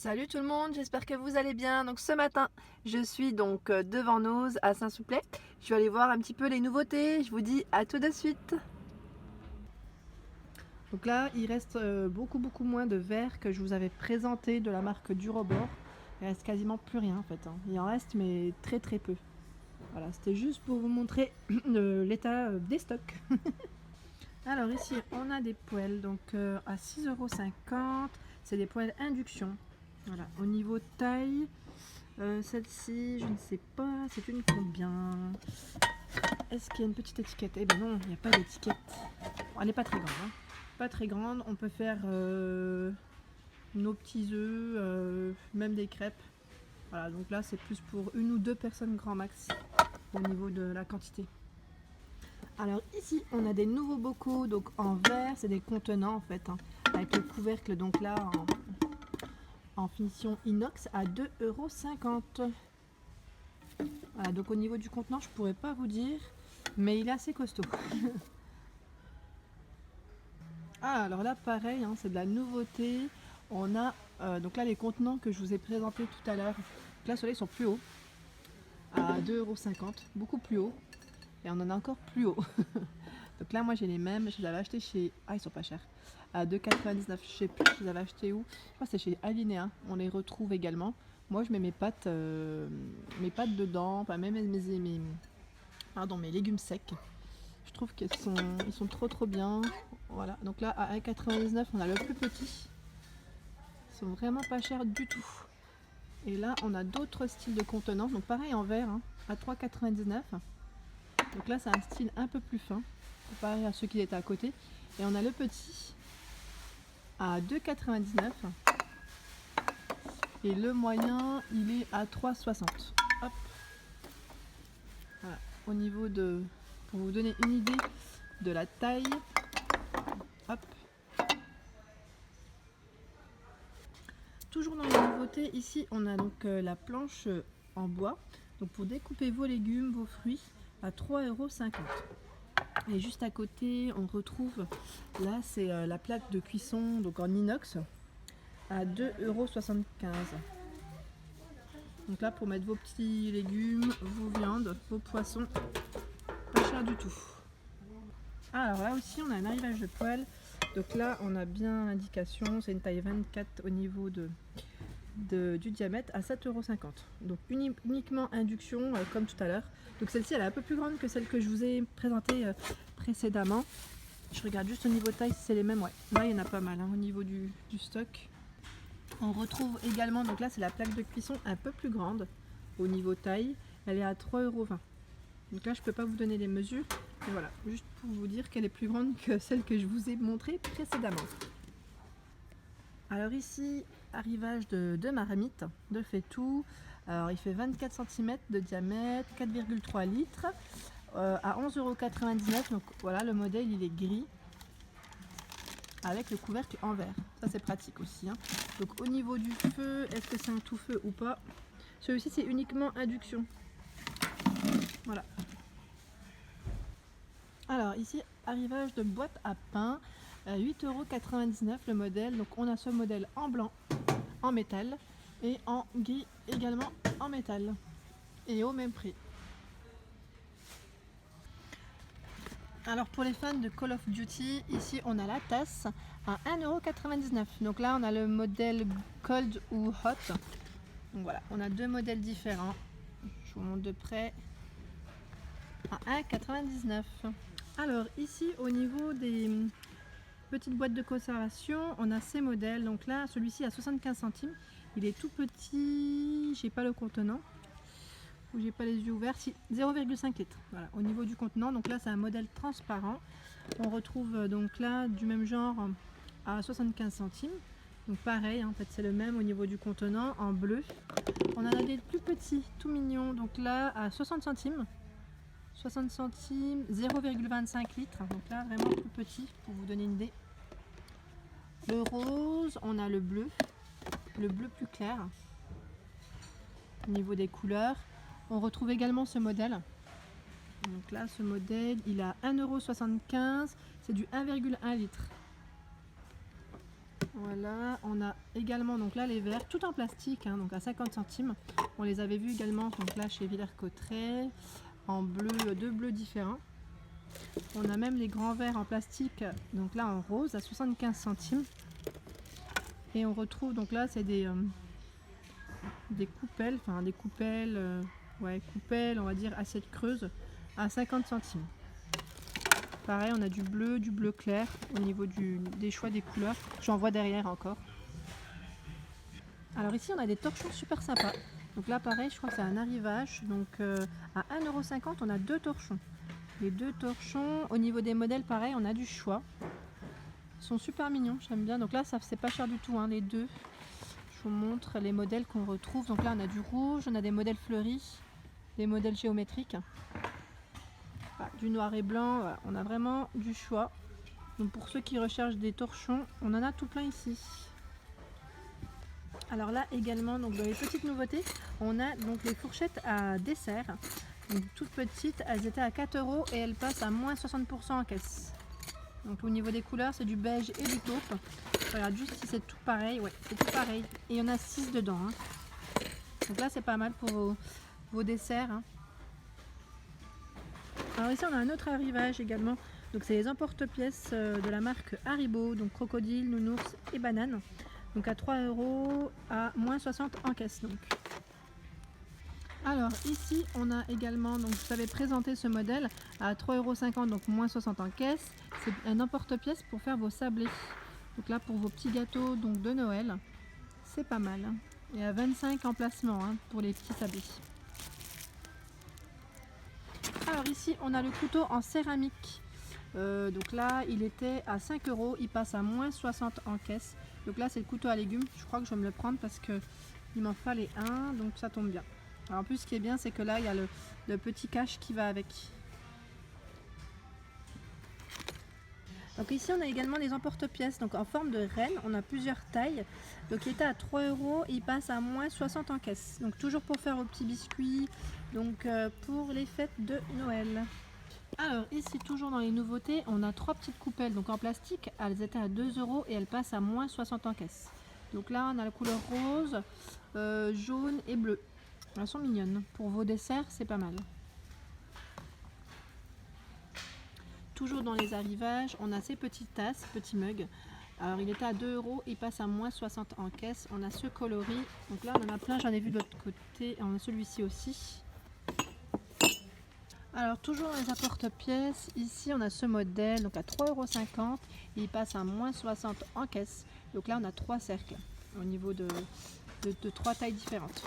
Salut tout le monde, j'espère que vous allez bien. Donc ce matin, je suis donc devant Noz à Saint-Souplet. Je vais aller voir un petit peu les nouveautés. Je vous dis à tout de suite. Donc là, il reste beaucoup moins de verres que je vous avais présenté de la marque Durobor. Il reste quasiment plus rien en fait. Il en reste mais très peu. Voilà, c'était juste pour vous montrer l'état des stocks. Alors ici, on a des poêles donc à 6,50 €. C'est des poêles induction. Voilà, au niveau taille, celle-ci, je ne sais pas, c'est une combien? Est-ce qu'il y a une petite étiquette? Eh ben non, il n'y a pas d'étiquette. Bon, elle n'est pas très grande, hein. Pas très grande, on peut faire nos petits œufs, même des crêpes. Voilà, donc là c'est plus pour une ou deux personnes grand max au niveau de la quantité. Alors ici on a des nouveaux bocaux donc en verre, c'est des contenants en fait, hein, avec le couvercle donc là en finition inox à 2,50 €. Voilà, donc au niveau du contenant je pourrais pas vous dire, mais il est assez costaud. Ah, alors là pareil, hein, c'est de la nouveauté. On a donc là les contenants que je vous ai présentés tout à l'heure. Là ceux-là ils sont plus hauts, à 2,50 €, beaucoup plus haut. Et on en a encore plus haut. Donc là moi j'ai les mêmes, je les avais achetés chez... Ah, ils sont pas chers. À 2,99 €, je sais plus, je les avais achetés où. Je crois que c'est chez Alinea, on les retrouve également. Moi je mets mes pâtes dedans, enfin même mes légumes secs. Je trouve qu'ils sont trop bien. Voilà, donc là à 1,99 € on a le plus petit. Ils sont vraiment pas chers du tout. Et là on a d'autres styles de contenants, donc pareil en verre, hein, à 3,99 €. Donc là c'est un style un peu plus fin, comparé à ceux qui étaient à côté. Et on a le petit à 2,99 €. Et le moyen il est à 3,60 €. Hop. Voilà. Au niveau de... Pour vous donner une idée de la taille. Hop. Toujours dans les nouveautés, ici on a donc la planche en bois. Donc pour découper vos légumes, vos fruits à 3,50 €. Et juste à côté on retrouve, là c'est la plaque de cuisson donc en inox à 2,75 €. Donc là pour mettre vos petits légumes, vos viandes, vos poissons, pas cher du tout. Alors là aussi on a un arrivage de poêle. Donc là on a bien l'indication, c'est une taille 24 au niveau du diamètre à 7,50 €. Donc uniquement induction comme tout à l'heure. Donc celle-ci elle est un peu plus grande que celle que je vous ai présentée précédemment. Je regarde juste au niveau taille si c'est les mêmes. Ouais, là il y en a pas mal, hein, au niveau du stock. On retrouve également, donc là c'est la plaque de cuisson un peu plus grande au niveau taille. Elle est à 3,20 €. Donc là je peux pas vous donner les mesures. Mais voilà, juste pour vous dire qu'elle est plus grande que celle que je vous ai montrée précédemment. Alors ici, arrivage de marmite, de Faitout. Alors il fait 24 cm de diamètre, 4,3 litres, à 11,99 €. Donc voilà, le modèle il est gris avec le couvercle en verre. Ça c'est pratique aussi, hein. Donc au niveau du feu, est-ce que c'est un tout feu ou pas? Celui-ci c'est uniquement induction. Voilà. Alors ici, arrivage de boîte à pain, 8,99 € le modèle. Donc on a ce modèle en blanc, en métal, et en gris également en métal. Et au même prix. Alors pour les fans de Call of Duty, ici on a la tasse à 1,99 €. Donc là on a le modèle Cold ou Hot. Donc voilà, on a deux modèles différents. Je vous montre de près. À 1,99 €. Alors ici au niveau des petites boîtes de conservation, on a ces modèles. Donc là celui-ci à 75 centimes. Il est tout petit, j'ai pas le contenant. Ou j'ai pas les yeux ouverts, si 0,5 litres. Voilà, au niveau du contenant, donc là c'est un modèle transparent. On retrouve donc là du même genre à 75 centimes. Donc pareil, hein, en fait c'est le même au niveau du contenant en bleu. On en a des plus petits, tout mignons, donc là à 60 centimes. 60 centimes, 0,25 litres. Donc là vraiment plus petit pour vous donner une idée. Le rose, on a le bleu plus clair. Au niveau des couleurs. On retrouve également ce modèle. Donc là, ce modèle, il a 1,75 €. C'est du 1,1 litre. Voilà, on a également donc là les verres, tout en plastique, hein, donc à 50 centimes. On les avait vus également donc là chez Villers-Cotterêts, en bleu, deux bleus différents. On a même les grands verres en plastique, donc là en rose à 75 centimes. Et on retrouve donc là c'est des coupelles, enfin des coupelles, ouais, coupelles, on va dire assiette creuse à 50 centimes. Pareil, on a du bleu clair au niveau des choix des couleurs. J'en vois derrière encore. Alors ici, on a des torchons super sympas. Donc là, pareil, je crois que c'est un arrivage. Donc à 1,50 € on a deux torchons. Les deux torchons, au niveau des modèles, pareil, on a du choix. Ils sont super mignons, j'aime bien. Donc là, ça c'est pas cher du tout, hein, les deux. Je vous montre les modèles qu'on retrouve. Donc là, on a du rouge, on a des modèles fleuris, des modèles géométriques. Du noir et blanc, voilà. On a vraiment du choix. Donc pour ceux qui recherchent des torchons, on en a tout plein ici. Alors là également, donc dans les petites nouveautés, on a donc les fourchettes à dessert. Donc toutes petites, elles étaient à 4 € et elles passent à moins 60% en caisse. Donc au niveau des couleurs, c'est du beige et du taupe. Regarde juste si c'est tout pareil, ouais, c'est tout pareil. Et il y en a 6 dedans, hein. Donc là c'est pas mal pour vos desserts, hein. Alors ici on a un autre arrivage également, donc c'est les emporte-pièces de la marque Haribo, donc crocodile, nounours et banane, donc à 3 € à moins 60 en caisse donc. Alors ici on a également, donc je t'avais présenté ce modèle à 3,50 €, donc moins 60 en caisse, c'est un emporte-pièces pour faire vos sablés, donc là pour vos petits gâteaux donc de Noël, c'est pas mal, hein. Et à 25 emplacements, hein, pour les petits sablés. Alors ici on a le couteau en céramique, donc là il était à 5 €, il passe à moins 60 en caisse. Donc là c'est le couteau à légumes, je crois que je vais me le prendre parce que il m'en fallait un, donc ça tombe bien. Alors en plus ce qui est bien c'est que là il y a le petit cache qui va avec. Donc ici on a également des emporte-pièces, donc en forme de reine, on a plusieurs tailles. Donc il était à 3 €, il passe à moins 60 en caisse. Donc toujours pour faire vos petits biscuits, donc pour les fêtes de Noël. Alors ici toujours dans les nouveautés, on a 3 petites coupelles donc en plastique, elles étaient à 2 € et elles passent à moins 60 en caisse. Donc là on a la couleur rose, jaune et bleu. Elles sont mignonnes, pour vos desserts c'est pas mal. Toujours dans les arrivages, on a ces petites tasses, petits mugs. Alors il était à 2 €, il passe à moins 60 en caisse. On a ce coloris, donc là on en a plein, j'en ai vu de l'autre côté, et on a celui-ci aussi. Alors toujours dans les apporte-pièces, ici on a ce modèle, donc à 3,50 €, il passe à moins 60 en caisse. Donc là on a 3 cercles, au niveau de 3 tailles différentes.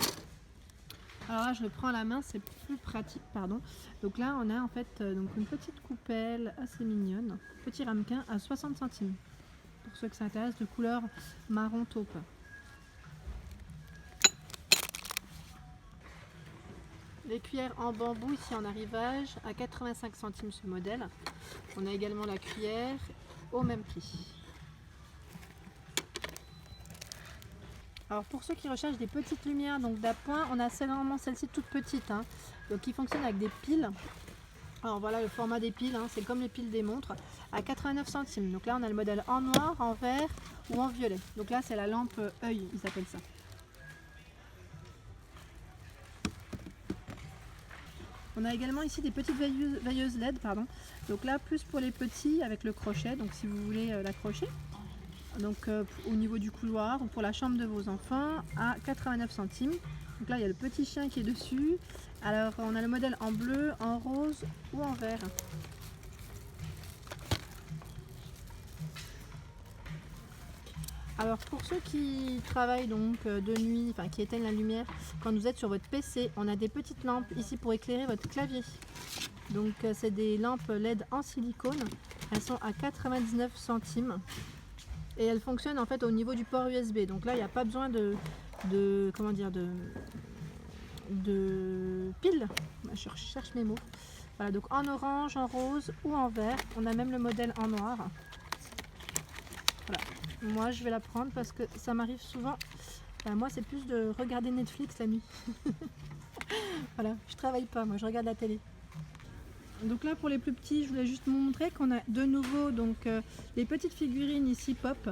Alors là je le prends à la main, c'est plus pratique, pardon. Donc là on a en fait donc une petite coupelle assez mignonne, petit ramequin à 60 centimes. Pour ceux que ça intéresse, de couleur marron taupe. Les cuillères en bambou ici en arrivage à 85 centimes ce modèle. On a également la cuillère au même prix. Alors pour ceux qui recherchent des petites lumières donc d'appoint, on a vraiment celle-ci toute petite, hein, donc qui fonctionne avec des piles. Alors voilà le format des piles, hein, c'est comme les piles des montres, à 89 centimes. Donc là on a le modèle en noir, en vert ou en violet. Donc là c'est la lampe œil, ils appellent ça. On a également ici des petites veilleuses LED, pardon. Donc là plus pour les petits avec le crochet, donc si vous voulez l'accrocher. Donc au niveau du couloir ou pour la chambre de vos enfants à 89 centimes. Donc là il y a le petit chien qui est dessus. Alors on a le modèle en bleu, en rose ou en vert. Alors pour ceux qui travaillent donc de nuit, enfin qui éteignent la lumière quand vous êtes sur votre PC, on a des petites lampes ici pour éclairer votre clavier. Donc c'est des lampes LED en silicone. Elles sont à 99 centimes. Et elle fonctionne en fait au niveau du port USB. Donc là, il n'y a pas besoin de piles. Je cherche mes mots. Voilà, donc en orange, en rose ou en vert. On a même le modèle en noir. Voilà. Moi, je vais la prendre parce que ça m'arrive souvent. Enfin, moi, c'est plus de regarder Netflix la nuit. Voilà, je travaille pas. Moi, je regarde la télé. Donc là pour les plus petits, je voulais juste vous montrer qu'on a de nouveau donc les petites figurines ici pop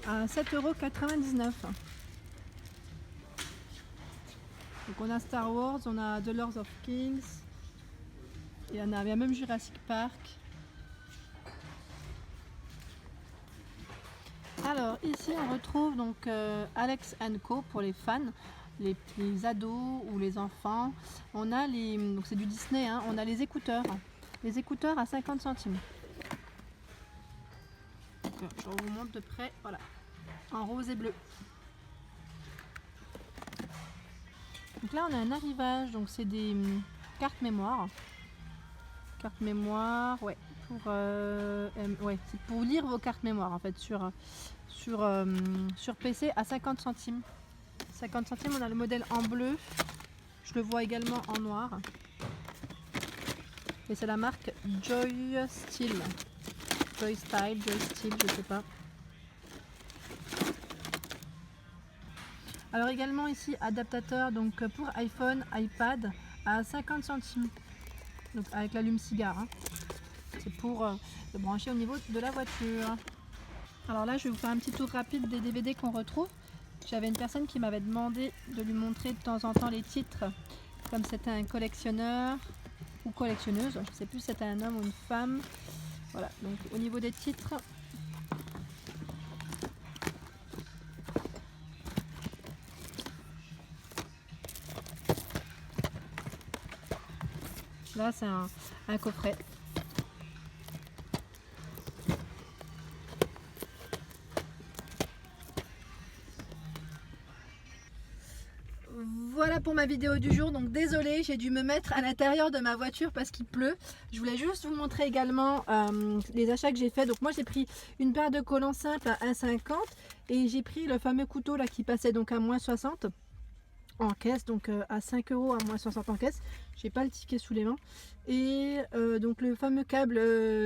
à 7,99 €. Donc on a Star Wars, on a The Lord of Kings, il y a même Jurassic Park. Alors ici on retrouve donc Alex & Co pour les fans, les ados ou les enfants. On a les, donc c'est du Disney, hein, on a les écouteurs à 50 centimes. Donc, je vous montre de près, voilà, en rose et bleu. Donc là on a un arrivage, donc c'est des cartes mémoire. Ouais, ouais, c'est pour lire vos cartes mémoire en fait sur PC à 50 centimes. 50 centimes, on a le modèle en bleu, je le vois également en noir. Et c'est la marque Joy Style, je sais pas. Alors également ici adaptateur donc pour iPhone, iPad à 50 centimes. Donc avec l'allume-cigare, hein. C'est pour le brancher au niveau de la voiture. Alors là je vais vous faire un petit tour rapide des DVD qu'on retrouve. J'avais une personne qui m'avait demandé de lui montrer de temps en temps les titres, comme c'était un collectionneur ou collectionneuse, je ne sais plus si c'était un homme ou une femme. Voilà, donc au niveau des titres, là c'est un coffret. Voilà pour ma vidéo du jour, donc désolée, j'ai dû me mettre à l'intérieur de ma voiture parce qu'il pleut. Je voulais juste vous montrer également les achats que j'ai fait. Donc moi j'ai pris une paire de collants simples à 1,50 € et j'ai pris le fameux couteau là qui passait donc à moins 60 en caisse, donc à 5 € à moins 60 en caisse. J'ai pas le ticket sous les mains. Et donc le fameux câble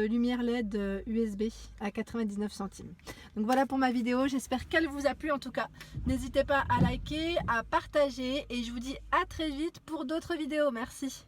lumière LED USB à 99 centimes. Donc voilà pour ma vidéo, j'espère qu'elle vous a plu en tout cas. N'hésitez pas à liker, à partager et je vous dis à très vite pour d'autres vidéos. Merci.